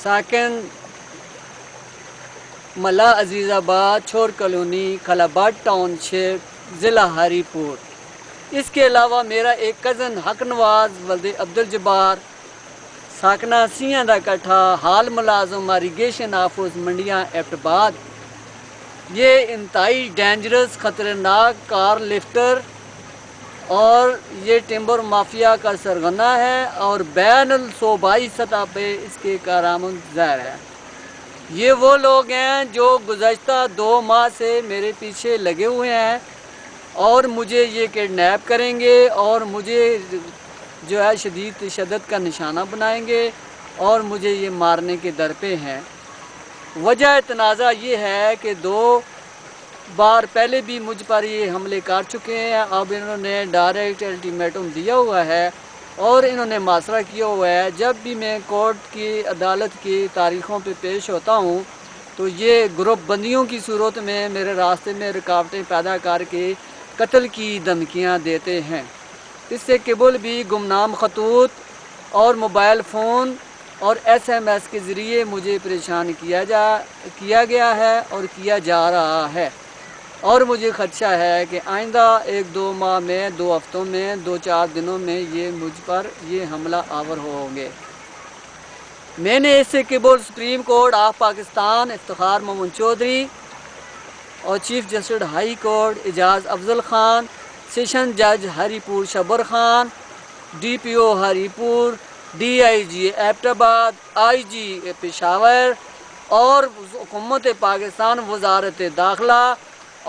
ساکن ملا عزیز آباد چھور کالونی خلاباد ٹاؤن شپ ضلع ہری پور۔ اس کے علاوہ میرا ایک کزن حق نواز ولد عبدالجبار ساکنہ سیاں دا کٹھا حال ملازم اریگیشن آفس منڈیاں ایبٹ آباد، یہ انتہائی ڈینجرس خطرناک کار لفٹر اور یہ ٹمبر مافیا کا سرغنہ ہے اور بین الصوبائی سطح پہ اس کے کارآمد ظاہر ہے۔ یہ وہ لوگ ہیں جو گزشتہ 2 ماہ سے میرے پیچھے لگے ہوئے ہیں اور مجھے یہ کڈنیپ کریں گے اور مجھے جو ہے شدید تشدد کا نشانہ بنائیں گے اور مجھے یہ مارنے کے در پہ ہیں۔ وجہ تنازع یہ ہے کہ 2 بار پہلے بھی مجھ پر یہ حملے کر چکے ہیں۔ اب انہوں نے ڈائریکٹ الٹیمیٹم دیا ہوا ہے اور انہوں نے محاصرہ کیا ہوا ہے۔ جب بھی میں کورٹ کی عدالت کی تاریخوں پہ پیش ہوتا ہوں تو یہ گروپ بندیوں کی صورت میں میرے راستے میں رکاوٹیں پیدا کر کے قتل کی دھمکیاں دیتے ہیں۔ اس سے قبل بھی گمنام خطوط اور موبائل فون اور SMS کے ذریعے مجھے پریشان کیا گیا ہے اور کیا جا رہا ہے، اور مجھے خدشہ ہے کہ آئندہ 1-2 ماہ میں 2 ہفتوں میں 2-4 دنوں میں یہ مجھ پر یہ حملہ آور ہوں گے۔ میں نے اس سے قبل supreme court of Pakistan Iftikhar Muhammad Chaudhry اور chief justice high court Ijaz Afzal Khan, session جج Haripur Shabbir Khan, DPO Haripur, DIG Abbottabad, IG Peshawar اور حکومت پاکستان وزارت داخلہ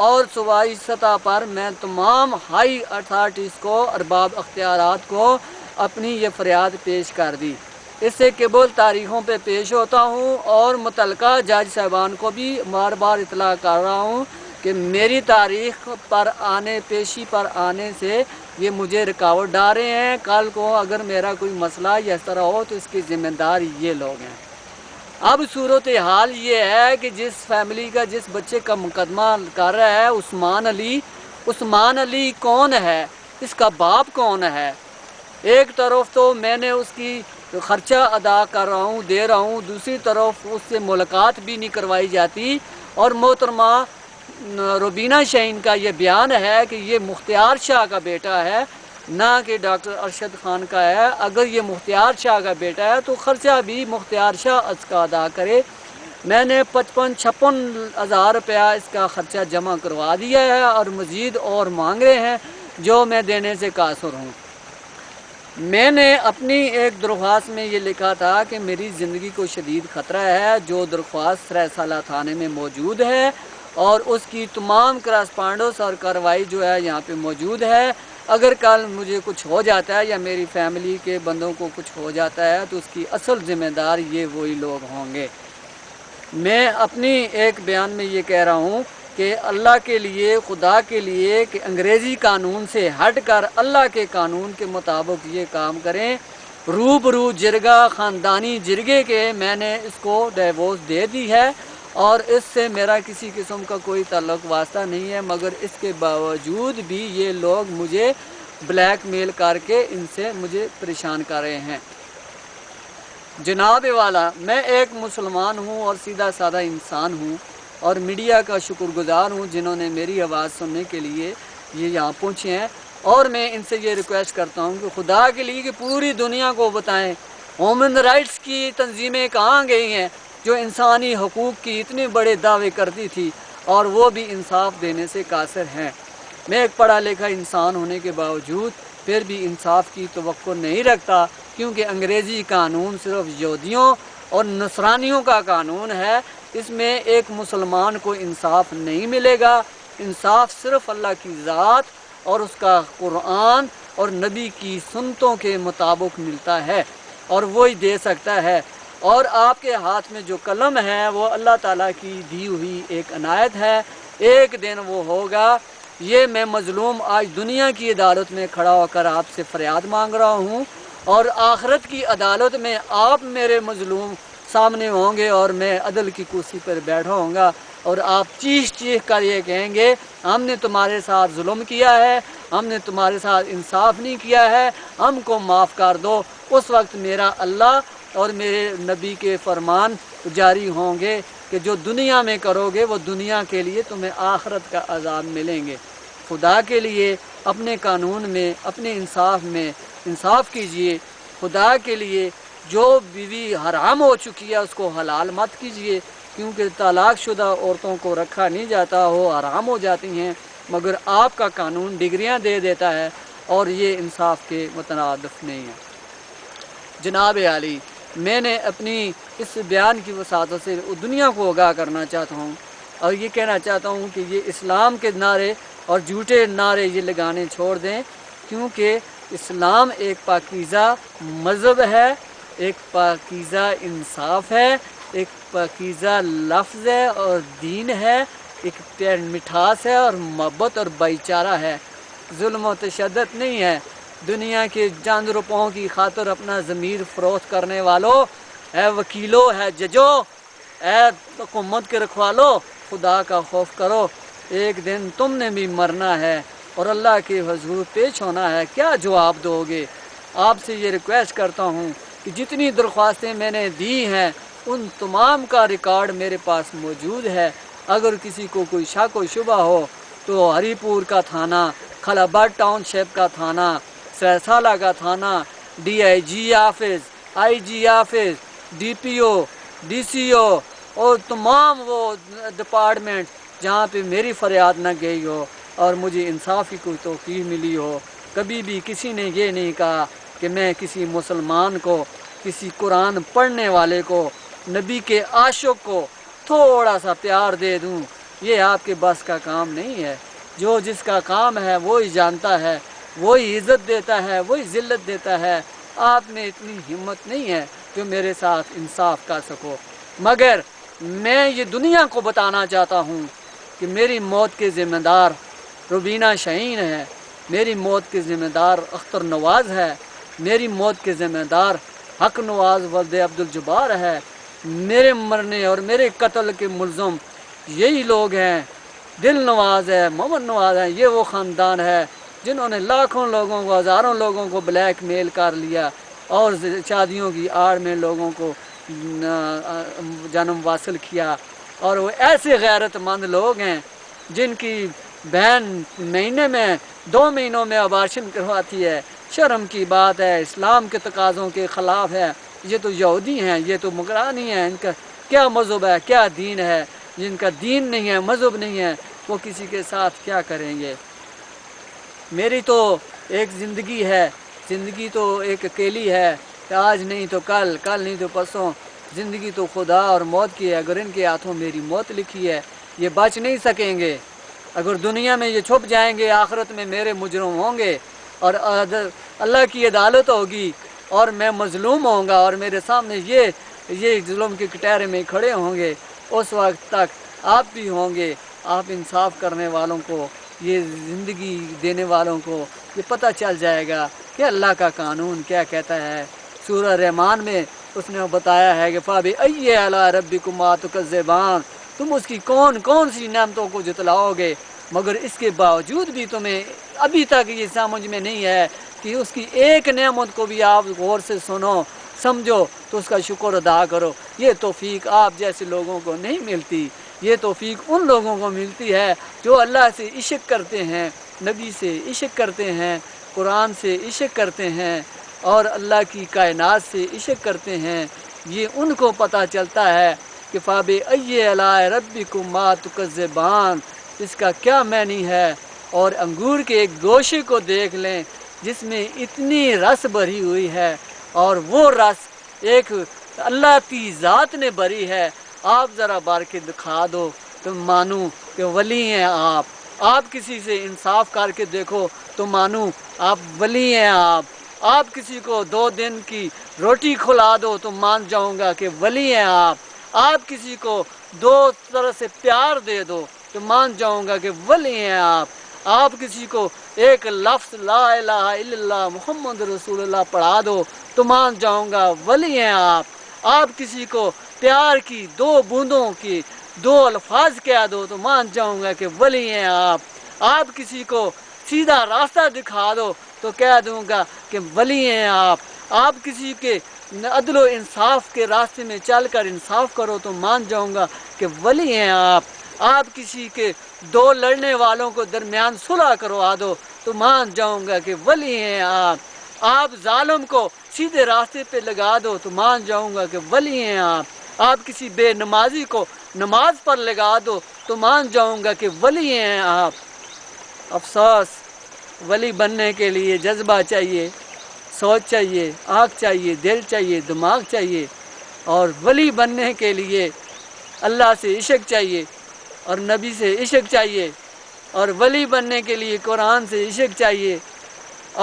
اور صوبائی سطح پر میں تمام ہائی اتھارٹیز کو ارباب اختیارات کو اپنی یہ فریاد پیش کر دی۔ اس سے قبل تاریخوں پہ پیش ہوتا ہوں اور متعلقہ جج صاحبان کو بھی بار بار اطلاع کر رہا ہوں کہ میری تاریخ پر پیشی پر آنے سے یہ مجھے رکاوٹ ڈال رہے ہیں۔ کل کو اگر میرا کوئی مسئلہ یا اس طرح ہو تو اس کے ذمہ دار یہ لوگ ہیں۔ اب صورتحال یہ ہے کہ جس فیملی کا جس بچے کا مقدمہ کر رہا ہے عثمان علی کون ہے، اس کا باپ کون ہے؟ ایک طرف تو میں نے اس کی خرچہ ادا کر رہا ہوں، دے رہا ہوں، دوسری طرف اس سے ملاقات بھی نہیں کروائی جاتی، اور محترمہ روبینہ شاہین کا یہ بیان ہے کہ یہ مختار شاہ کا بیٹا ہے، نہ کہ ڈاکٹر ارشد خان کا ہے۔ اگر یہ مختار شاہ کا بیٹا ہے تو خرچہ بھی مختار شاہ اس کا ادا کرے۔ میں نے 55-56 ہزار روپیہ اس کا خرچہ جمع کروا دیا ہے اور مزید اور مانگ رہے ہیں جو میں دینے سے قاصر ہوں۔ میں نے اپنی ایک درخواست میں یہ لکھا تھا کہ میری زندگی کو شدید خطرہ ہے، جو درخواست سرائے سالہ تھانے میں موجود ہے اور اس کی تمام کراسپانڈنس اور کارروائی جو ہے یہاں پہ موجود ہے۔ اگر کل مجھے کچھ ہو جاتا ہے یا میری فیملی کے بندوں کو کچھ ہو جاتا ہے تو اس کی اصل ذمہ دار یہ وہی لوگ ہوں گے۔ میں اپنی ایک بیان میں یہ کہہ رہا ہوں کہ اللہ کے لیے، خدا کے لیے، کہ انگریزی قانون سے ہٹ کر اللہ کے قانون کے مطابق یہ کام کریں۔ روبرو جرگہ خاندانی جرگے کے میں نے اس کو ڈیورس دے دی ہے اور اس سے میرا کسی قسم کا کوئی تعلق واسطہ نہیں ہے، مگر اس کے باوجود بھی یہ لوگ مجھے بلیک میل کر کے ان سے مجھے پریشان کر رہے ہیں۔ جناب والا، میں ایک مسلمان ہوں اور سیدھا سادہ انسان ہوں اور میڈیا کا شکر گزار ہوں جنہوں نے میری آواز سننے کے لیے یہ یہاں پہنچے ہیں، اور میں ان سے یہ ریکویسٹ کرتا ہوں کہ خدا کے لیے کہ پوری دنیا کو بتائیں ہیومن رائٹس کی تنظیمیں کہاں گئی ہیں جو انسانی حقوق کی اتنے بڑے دعوے کرتی تھی اور وہ بھی انصاف دینے سے قاصر ہیں۔ میں ایک پڑھا لکھا انسان ہونے کے باوجود پھر بھی انصاف کی توقع نہیں رکھتا، کیونکہ انگریزی قانون صرف یہودیوں اور نصرانیوں کا قانون ہے، اس میں ایک مسلمان کو انصاف نہیں ملے گا۔ انصاف صرف اللہ کی ذات اور اس کا قرآن اور نبی کی سنتوں کے مطابق ملتا ہے اور وہی دے سکتا ہے، اور آپ کے ہاتھ میں جو قلم ہے وہ اللہ تعالیٰ کی دی ہوئی ایک عنایت ہے، ایک دن وہ ہوگا۔ یہ میں مظلوم آج دنیا کی عدالت میں کھڑا ہو کر آپ سے فریاد مانگ رہا ہوں، اور آخرت کی عدالت میں آپ میرے مظلوم سامنے ہوں گے اور میں عدل کی کرسی پر بیٹھا ہوں گا، اور آپ چیخ چیخ کر یہ کہیں گے ہم نے تمہارے ساتھ ظلم کیا ہے، ہم نے تمہارے ساتھ انصاف نہیں کیا ہے، ہم کو معاف کر دو۔ اس وقت میرا اللہ اور میرے نبی کے فرمان جاری ہوں گے کہ جو دنیا میں کرو گے وہ دنیا کے لیے تمہیں آخرت کا عذاب ملیں گے۔ خدا کے لیے اپنے قانون میں، اپنے انصاف میں انصاف کیجئے۔ خدا کے لیے جو بیوی حرام ہو چکی ہے اس کو حلال مت کیجئے، کیونکہ طلاق شدہ عورتوں کو رکھا نہیں جاتا، وہ حرام ہو جاتی ہیں، مگر آپ کا قانون ڈگریاں دے دیتا ہے، اور یہ انصاف کے مترادف نہیں ہے۔ جناب عالی، میں نے اپنی اس بیان کی وسعتوں سے دنیا کو آگاہ کرنا چاہتا ہوں، اور یہ کہنا چاہتا ہوں کہ یہ اسلام کے نعرے اور جھوٹے نعرے یہ لگانے چھوڑ دیں، کیونکہ اسلام ایک پاکیزہ مذہب ہے، ایک پاکیزہ انصاف ہے، ایک پاکیزہ لفظ ہے اور دین ہے، ایک مٹھاس ہے اور محبت اور بھائی چارہ ہے، ظلم و تشدد نہیں ہے۔ دنیا کے چند روپوں کی خاطر اپنا ضمیر فروخت کرنے والوں، اے وکیلوں، ہے ججو، اے حکومت کے رکھوالو، خدا کا خوف کرو، ایک دن تم نے بھی مرنا ہے اور اللہ کے حضور پیش ہونا ہے، کیا جواب دو گے؟ آپ سے یہ ریکویسٹ کرتا ہوں کہ جتنی درخواستیں میں نے دی ہیں ان تمام کا ریکارڈ میرے پاس موجود ہے۔ اگر کسی کو کوئی شک و شبہ ہو تو ہری پور کا تھانہ، خلاباد ٹاؤن شپ کا تھانہ، سیسالہ کا تھانہ، D I G office, I G office, D P O, D C O اور تمام وہ ڈپارٹمنٹ جہاں پہ میری فریاد نہ گئی ہو اور مجھے انصاف کی کوئی توفیق ملی ہو، کبھی بھی کسی نے یہ نہیں کہا کہ میں کسی مسلمان کو، کسی قرآن پڑھنے والے کو، نبی کے عاشق کو تھوڑا سا پیار دے دوں، یہ آپ کے بس کا کام نہیں ہے۔ جو جس کا کام ہے وہی جانتا ہے، وہی عزت دیتا ہے، وہی ذلت دیتا ہے۔ آپ میں اتنی ہمت نہیں ہے جو میرے ساتھ انصاف کر سکو، مگر میں یہ دنیا کو بتانا چاہتا ہوں کہ میری موت کے ذمہ دار روبینہ شاہین ہے، میری موت کے ذمہ دار اختر نواز ہے، میری موت کے ذمہ دار حق نواز ولد عبدالجبار ہے، میرے مرنے اور میرے قتل کے ملزم یہی لوگ ہیں۔ دل نواز ہے، محمد نواز ہے، یہ وہ خاندان ہے جنہوں نے لاکھوں لوگوں کو، ہزاروں لوگوں کو بلیک میل کر لیا اور شادیوں کی آڑ میں لوگوں کو جنم واصل کیا، اور وہ ایسے غیرت مند لوگ ہیں جن کی بہن مہینے میں 2 مہینوں میں ابارشن کرواتی ہے۔ شرم کی بات ہے، اسلام کے تقاضوں کے خلاف ہے۔ یہ تو یہودی ہیں، یہ تو مغرانی ہیں، ان کا کیا مذہب ہے، کیا دین ہے؟ جن کا دین نہیں ہے، مذہب نہیں ہے، وہ کسی کے ساتھ کیا کریں گے؟ میری تو ایک زندگی ہے، زندگی تو ایک اکیلی ہے، کہ آج نہیں تو کل، کل نہیں تو پرسوں، زندگی تو خدا اور موت کی ہے۔ اگر ان کے ہاتھوں میری موت لکھی ہے، یہ بچ نہیں سکیں گے۔ اگر دنیا میں یہ چھپ جائیں گے، آخرت میں میرے مجرم ہوں گے، اور اللہ کی عدالت ہوگی اور میں مظلوم ہوں گا، اور میرے سامنے یہ ظلم کے کٹہرے میں کھڑے ہوں گے، اس وقت تک آپ بھی ہوں گے۔ آپ انصاف کرنے والوں کو، یہ زندگی دینے والوں کو یہ پتہ چل جائے گا کہ اللہ کا قانون کیا کہتا ہے۔ سورہ رحمان میں اس نے بتایا ہے کہ فَبِأَيِّ آلَاءِ رَبِّكُمَا تُكَذِّبَانِ، تم اس کی کون کون سی نعمتوں کو جتلاؤ گے، مگر اس کے باوجود بھی تمہیں ابھی تک یہ سمجھ میں نہیں ہے کہ اس کی ایک نعمت کو بھی آپ غور سے سنو، سمجھو تو اس کا شکر ادا کرو۔ یہ توفیق آپ جیسے لوگوں کو نہیں ملتی، یہ توفیق ان لوگوں کو ملتی ہے جو اللہ سے عشق کرتے ہیں، نبی سے عشق کرتے ہیں، قرآن سے عشق کرتے ہیں اور اللہ کی کائنات سے عشق کرتے ہیں۔ یہ ان کو پتہ چلتا ہے کہ فَبِأَيِّ آلَاءِ رَبِّكُمَا تُكَذِّبَانِ اس کا کیا معنی ہے۔ اور انگور کے ایک گوشے کو دیکھ لیں جس میں اتنی رس بھری ہوئی ہے، اور وہ رس ایک اللہ کی ذات نے بھری ہے۔ آپ ذرا بار کے دکھا دو تو مانو کہ ولی ہیں آپ۔ آپ کسی سے انصاف کر کے دیکھو تو مانو آپ ولی ہیں آپ کسی کو 2 دن کی روٹی کھلا دو تو مان جاؤں گا کہ ولی ہیں آپ کسی کو 2 طرح سے پیار دے دو تو مان جاؤں گا کہ ولی ہیں آپ کسی کو ایک لفظ لا الہ الا اللہ محمد رسول اللہ پڑھا دو تو مان جاؤں گا ولی ہیں آپ کسی کو پیار کی 2 بوندوں کی 2 الفاظ کہہ دو تو مان جاؤں گا کہ ولی ہیں آپ کسی کو سیدھا راستہ دکھا دو تو کہہ دوں گا کہ ولی ہیں آپ کسی کے عدل و انصاف کے راستے میں چل کر انصاف کرو تو مان جاؤں گا کہ ولی ہیں آپ کسی کے دو لڑنے والوں کو درمیان صلح کروا دو تو مان جاؤں گا کہ ولی ہیں آپ ظالم کو سیدھے راستے پہ لگا دو تو مان جاؤں گا کہ ولی ہیں آپ کسی بے نمازی کو نماز پر لگا دو تو مان جاؤں گا کہ ولی ہیں افسوس، ولی بننے کے لیے جذبہ چاہیے، سوچ چاہیے، آنکھ چاہیے، دل چاہیے، دماغ چاہیے، اور ولی بننے کے لیے اللہ سے عشق چاہیے اور نبی سے عشق چاہیے، اور ولی بننے کے لیے قرآن سے عشق چاہیے،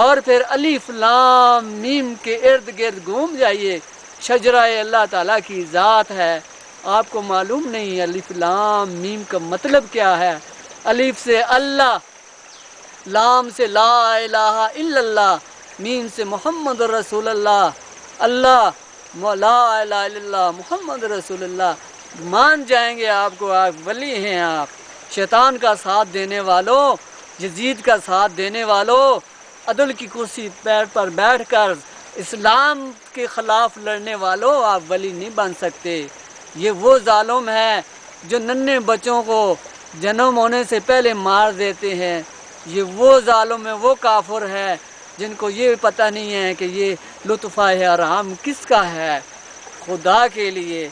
اور پھر الف لام میم کے ارد گرد گھوم جائیے۔ شجرہ اللہ تعالیٰ کی ذات ہے، آپ کو معلوم نہیں الف لام میم کا مطلب کیا ہے؟ الف سے اللہ، لام سے لا الہ الا اللہ، میم سے محمد رسول اللہ، اللہ لا الہ الا اللہ محمد رسول اللہ، مان جائیں گے آپ کو، آپ ولی ہیں شیطان کا ساتھ دینے والوں، یزید کا ساتھ دینے والوں، عدل کی کرسی پر بیٹھ کر اسلام کے خلاف لڑنے والوں، آپ ولی نہیں بن سکتے۔ یہ وہ ظالم ہے جو ننھے بچوں کو جنم ہونے سے پہلے مار دیتے ہیں، یہ وہ ظالم ہے، وہ کافر ہے جن کو یہ پتہ نہیں ہے کہ یہ لطفہ حرام کس کا ہے۔ خدا کے لیے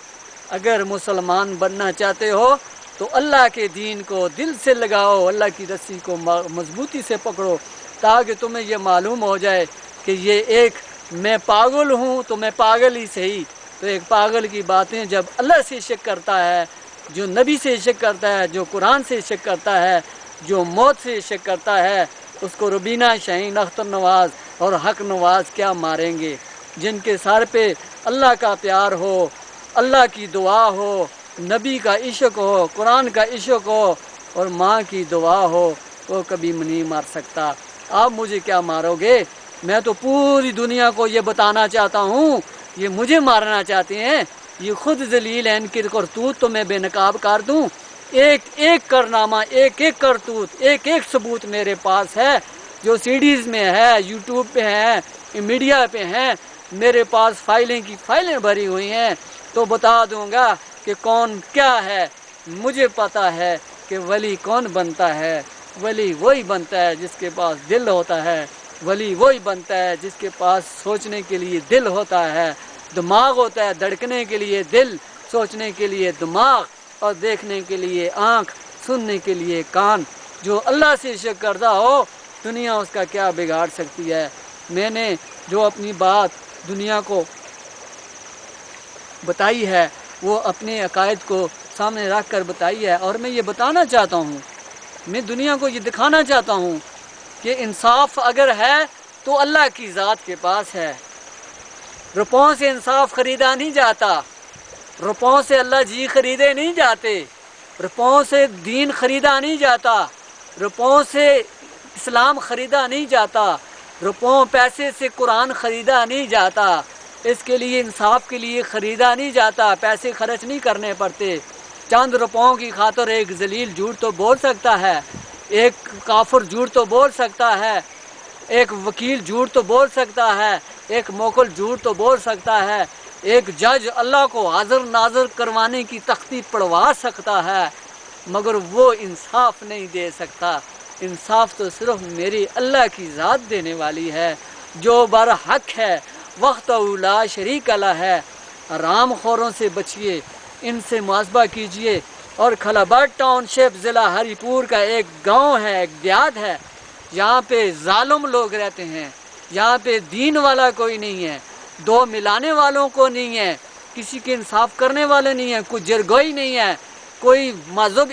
اگر مسلمان بننا چاہتے ہو تو اللہ کے دین کو دل سے لگاؤ، اللہ کی رسی کو مضبوطی سے پکڑو، تاکہ تمہیں یہ معلوم ہو جائے کہ یہ ایک میں پاگل ہوں تو میں پاگل ہی صحیح، تو ایک پاگل کی باتیں جب اللہ سے عشق کرتا ہے، جو نبی سے عشق کرتا ہے، جو قرآن سے عشق کرتا ہے، جو موت سے عشق کرتا ہے، اس کو ربینہ شاہین اختر نواز اور حق نواز کیا ماریں گے؟ جن کے سر پہ اللہ کا پیار ہو، اللہ کی دعا ہو، نبی کا عشق ہو، قرآن کا عشق ہو اور ماں کی دعا ہو، وہ کبھی نہیں مار سکتا۔ آپ مجھے کیا مارو گے؟ میں تو پوری دنیا کو یہ بتانا چاہتا ہوں، یہ مجھے مارنا چاہتے ہیں، یہ خود ذلیل ہیں، ان کی کرتوت تو میں بے نقاب کر دوں۔ ایک ایک کارنامہ، ایک ایک کرتوت، ایک ایک ثبوت میرے پاس ہے، جو سیڈیز میں ہے، یوٹیوب پہ ہے، میڈیا پہ ہیں، میرے پاس فائلیں کی فائلیں بھری ہوئی ہیں، تو بتا دوں گا کہ کون کیا ہے۔ مجھے پتہ ہے کہ ولی کون بنتا ہے۔ ولی وہی بنتا ہے جس کے پاس دل ہوتا ہے، ولی وہی بنتا ہے جس کے پاس سوچنے کے لیے دل ہوتا ہے، دماغ ہوتا ہے، دھڑکنے کے لیے دل، سوچنے کے لیے دماغ، اور دیکھنے کے لیے آنکھ، سننے کے لیے کان۔ جو اللہ سے عشق کرتا ہو، دنیا اس کا کیا بگاڑ سکتی ہے؟ میں نے جو اپنی بات دنیا کو بتائی ہے وہ اپنے عقائد کو سامنے رکھ کر بتائی ہے، اور میں یہ بتانا چاہتا ہوں، میں دنیا کو یہ دکھانا چاہتا ہوں کہ انصاف اگر ہے تو اللہ کی ذات کے پاس ہے۔ روپوں سے انصاف خریدا نہیں جاتا، روپوں سے اللہ جی خریدے نہیں جاتے، روپوں سے دین خریدا نہیں جاتا، روپوں سے اسلام خریدا نہیں جاتا، روپوں پیسے سے قرآن خریدا نہیں جاتا، اس کے لیے انصاف کے لیے خریدا نہیں جاتا، پیسے خرچ نہیں کرنے پڑتے۔ چند روپوں کی خاطر ایک ذلیل جھوٹ تو بول سکتا ہے، ایک کافر جھوٹ تو بول سکتا ہے، ایک وکیل جھوٹ تو بول سکتا ہے، ایک موکل جھوٹ تو بول سکتا ہے، ایک جج اللہ کو حاضر ناظر کروانے کی تختی پڑھوا سکتا ہے، مگر وہ انصاف نہیں دے سکتا۔ انصاف تو صرف میری اللہ کی ذات دینے والی ہے، جو برحق ہے، وقت لا شریک اللہ ہے۔ حرام خوروں سے بچیے، ان سے محاسبہ کیجیے۔ اور کھلاباد ٹاؤن شپ ضلع ہری پور کا ایک گاؤں ہے، ایک دیہات ہے، یہاں پہ ظالم لوگ رہتے ہیں، یہاں پہ دین والا کوئی نہیں ہے، دو ملانے والوں کو نہیں ہے، کسی کے انصاف کرنے والے نہیں ہیں، کوئی جرگوئی نہیں ہے، کوئی مذہب